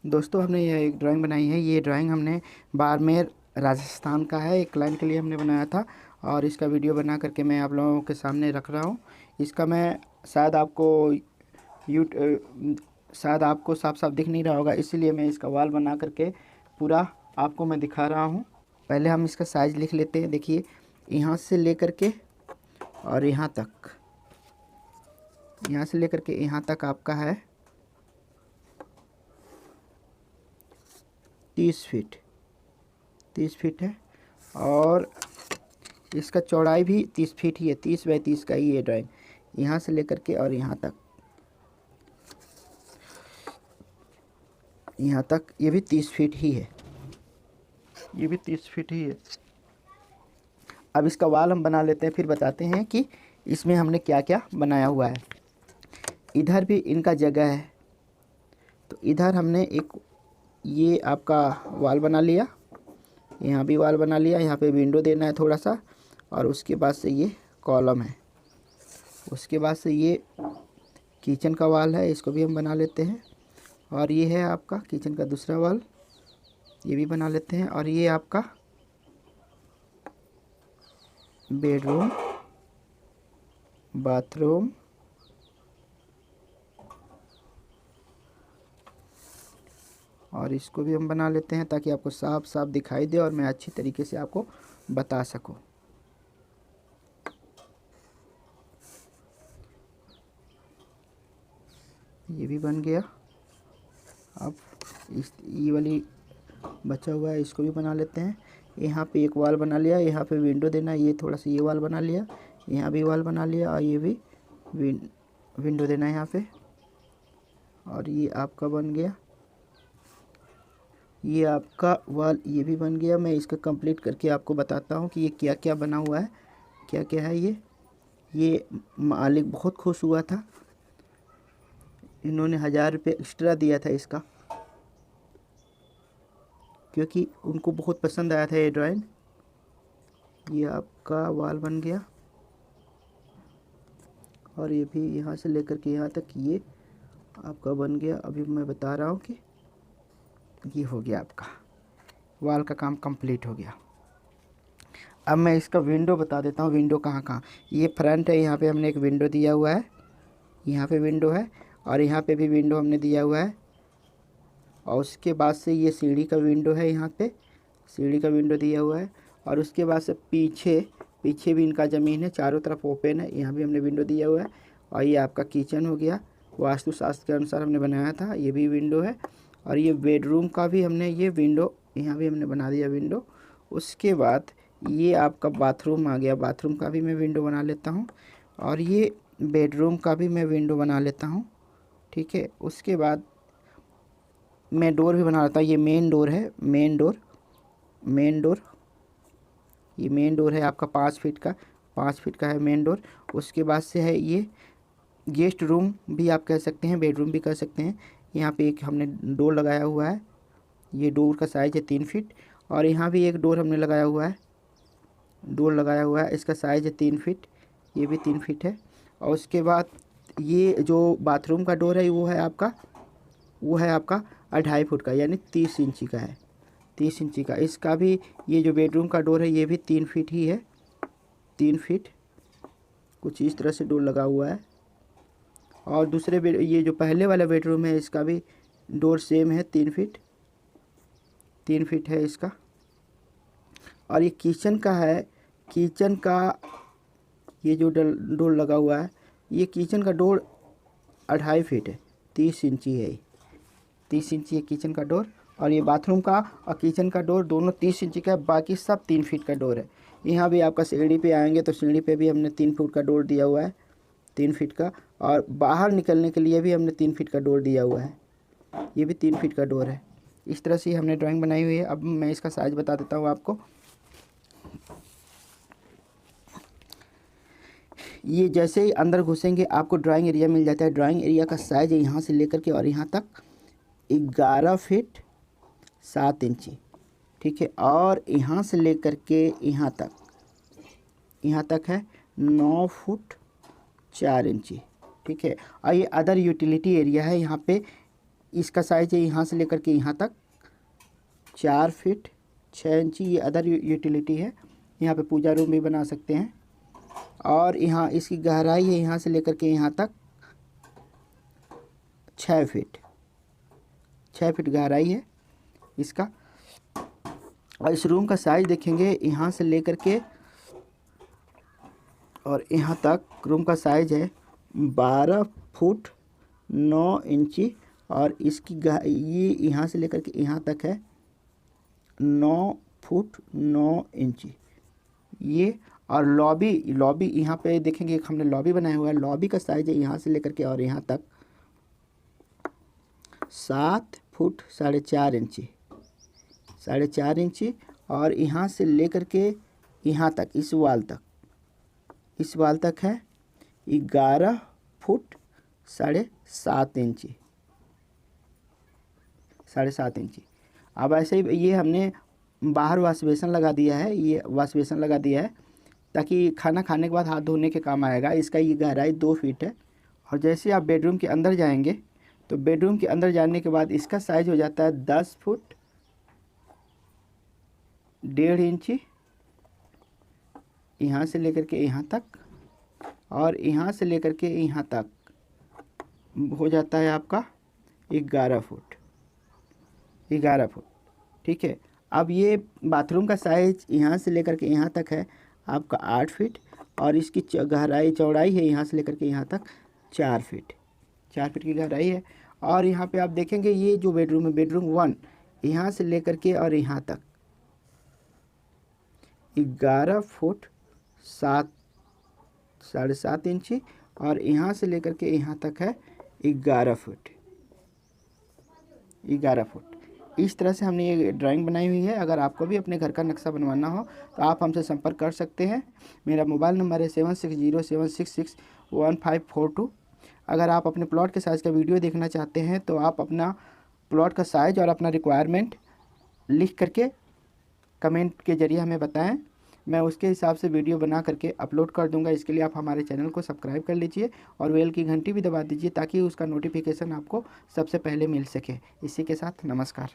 दोस्तों हमने ये एक ड्राइंग बनाई है। ये ड्राइंग हमने बाड़मेर राजस्थान का है, एक क्लाइंट के लिए हमने बनाया था और इसका वीडियो बना करके मैं आप लोगों के सामने रख रहा हूँ। इसका मैं शायद आपको यू शायद आपको साफ साफ दिख नहीं रहा होगा, इसीलिए मैं इसका वाल बना करके पूरा आपको मैं दिखा रहा हूँ। पहले हम इसका साइज़ लिख लेते हैं। देखिए, यहाँ से लेकर के और यहाँ तक, यहाँ से लेकर के यहाँ तक आपका है 30 फीट, 30 फीट है और इसका चौड़ाई भी 30 फीट ही है। 30 बाई 30 का ही है ड्राइंग, यहाँ से लेकर के और यहाँ तक, यहाँ तक ये भी 30 फीट ही है, ये भी 30 फीट ही है। अब इसका वाल हम बना लेते हैं, फिर बताते हैं कि इसमें हमने क्या क्या बनाया हुआ है। इधर भी इनका जगह है, तो इधर हमने एक ये आपका वाल बना लिया, यहाँ भी वाल बना लिया, यहाँ पे विंडो देना है थोड़ा सा, और उसके बाद से ये कॉलम है। उसके बाद से ये किचन का वाल है, इसको भी हम बना लेते हैं। और ये है आपका किचन का दूसरा वाल, ये भी बना लेते हैं। और ये आपका बेडरूम, बाथरूम, और इसको भी हम बना लेते हैं ताकि आपको साफ साफ दिखाई दे और मैं अच्छी तरीके से आपको बता सकूं। ये भी बन गया। अब ये वाली बचा हुआ है, इसको भी बना लेते हैं। यहाँ पे एक वाल बना लिया, यहाँ पे विंडो देना है, ये थोड़ा सा ये वाल बना लिया, यहाँ भी वाल बना लिया, और ये भी विंडो देना है यहाँ पे। और ये आपका बन गया, ये आपका वाल ये भी बन गया। मैं इसका कंप्लीट करके आपको बताता हूँ कि ये क्या क्या बना हुआ है, क्या क्या है। ये मालिक बहुत खुश हुआ था, इन्होंने 1000 रुपये एक्स्ट्रा दिया था इसका, क्योंकि उनको बहुत पसंद आया था ये ड्राइंग। ये आपका वाल बन गया और ये भी यहाँ से लेकर के यहाँ तक ये आपका बन गया। अभी मैं बता रहा हूँ कि ये हो गया, आपका वाल का काम कंप्लीट हो गया। अब मैं इसका विंडो बता देता हूँ, विंडो कहाँ कहाँ। ये फ्रंट है, यहाँ पे हमने एक विंडो दिया हुआ है, यहाँ पे विंडो है, और यहाँ पे भी विंडो हमने दिया हुआ है। और उसके बाद से ये सीढ़ी का विंडो है, यहाँ पे सीढ़ी का विंडो दिया हुआ है। और उसके बाद से पीछे भी इनका ज़मीन है, चारों तरफ ओपन है, यहाँ भी हमने विंडो दिया हुआ है। और ये आपका किचन हो गया, वास्तुशास्त्र के अनुसार हमने बनाया था, ये भी विंडो है। और ये बेडरूम का भी हमने ये विंडो, यहाँ भी हमने बना दिया विंडो। उसके बाद ये आपका बाथरूम आ गया, बाथरूम का भी मैं विंडो बना लेता हूँ, और ये बेडरूम का भी मैं विंडो बना लेता हूँ, ठीक है। उसके बाद मैं डोर भी बना लेता हूँ। ये मेन डोर है, मेन डोर, ये मेन डोर है आपका 5 फीट का, 5 फीट का है मेन डोर। उसके बाद से है ये गेस्ट रूम भी आप कह सकते हैं, बेडरूम भी कह सकते हैं। यहाँ पे एक हमने डोर लगाया हुआ है, ये डोर का साइज़ है 3 फीट। और यहाँ भी एक डोर हमने लगाया हुआ है, डोर लगाया हुआ है, इसका साइज़ है 3 फीट, ये भी 3 फीट है। और उसके बाद ये जो बाथरूम का डोर है वो है आपका 2.5 फुट का, यानी 30 इंची का है, 30 इंची का। इसका भी ये जो बेडरूम का डोर है ये भी 3 फीट ही है, 3 फीट कुछ इस तरह से डोर लगा हुआ है। और दूसरे ये जो पहले वाला बेडरूम है इसका भी डोर सेम है, 3 फीट, 3 फीट है इसका। और ये किचन का है, किचन का ये जो डोर लगा हुआ है, ये किचन का डोर 2.5 फीट है, 30 इंची है, 30 इंची है किचन का डोर। और ये बाथरूम का और किचन का डोर दोनों 30 इंची का है, बाकी सब 3 फीट का डोर है। यहाँ भी आपका सीढ़ी पे आएंगे तो सीढ़ी पे भी हमने 3 फुट का डोर दिया हुआ है, 3 फीट का। और बाहर निकलने के लिए भी हमने 3 फीट का डोर दिया हुआ है, ये भी 3 फीट का डोर है। इस तरह से हमने ड्राइंग बनाई हुई है। अब मैं इसका साइज़ बता देता हूँ आपको। ये जैसे ही अंदर घुसेंगे आपको ड्राइंग एरिया मिल जाता है। ड्राइंग एरिया का साइज़ है यहाँ से लेकर के और यहाँ तक 11 फीट 7 इंची, ठीक है। और यहाँ से लेकर के यहाँ तक है 9 फुट 4 इंची, ठीक है। और ये अदर यूटिलिटी एरिया है, यहाँ पे इसका साइज है यहाँ से लेकर के यहाँ तक 4 फीट 6 इंची। ये अदर यूटिलिटी है, यहाँ पे पूजा रूम भी बना सकते हैं। और यहाँ इसकी गहराई है यहाँ से लेकर के यहाँ तक 6 फीट, 6 फीट गहराई है इसका। और इस रूम का साइज देखेंगे यहाँ से लेकर के और यहाँ तक रूम का साइज है 12 फुट 9 इंची। और इसकी ये यहाँ से लेकर के यहाँ तक है 9 फुट 9 इंची ये। और लॉबी यहाँ पे देखेंगे हमने लॉबी बनाया हुआ है। लॉबी का साइज है यहाँ से लेकर के और यहाँ तक 7 फुट 4.5 इंची, 4.5 इंची। और यहाँ से लेकर के यहाँ तक इस वाल तक है 11 फुट 7.5 इंची, 7.5 इंची। अब ऐसे ही ये हमने बाहर वॉश बेसन लगा दिया है, ये वॉश बेसन लगा दिया है ताकि खाना खाने के बाद हाथ धोने के काम आएगा। इसका ये गहराई 2 फीट है। और जैसे आप बेडरूम के अंदर जाएंगे तो बेडरूम के अंदर जाने के बाद इसका साइज हो जाता है 10 फुट 1.5 इंची यहाँ से लेकर के यहाँ तक। और यहाँ से लेकर के यहाँ तक हो जाता है आपका 11 फुट, 11 फुट। ठीक है। अब ये बाथरूम का साइज यहाँ से लेकर के यहाँ तक है आपका 8 फीट। और इसकी गहराई चौड़ाई है यहाँ से लेकर के यहाँ तक 4 फीट, 4 फीट की गहराई है। और यहाँ पे आप देखेंगे ये जो बेडरूम है, बेडरूम 1 यहाँ से लेकर के और यहाँ तक 11 फुट 7.5 इंची। और यहाँ से लेकर के यहाँ तक है 11 फुट, 11 फुट। इस तरह से हमने ये ड्राइंग बनाई हुई है। अगर आपको भी अपने घर का नक्शा बनवाना हो तो आप हमसे संपर्क कर सकते हैं। मेरा मोबाइल नंबर है 7607661542। अगर आप अपने प्लॉट के साइज़ का वीडियो देखना चाहते हैं तो आप अपना प्लॉट का साइज़ और अपना रिक्वायरमेंट लिख करके कमेंट के ज़रिए हमें बताएं। मैं उसके हिसाब से वीडियो बना करके अपलोड कर दूंगा। इसके लिए आप हमारे चैनल को सब्सक्राइब कर लीजिए और बेल की घंटी भी दबा दीजिए ताकि उसका नोटिफिकेशन आपको सबसे पहले मिल सके। इसी के साथ नमस्कार।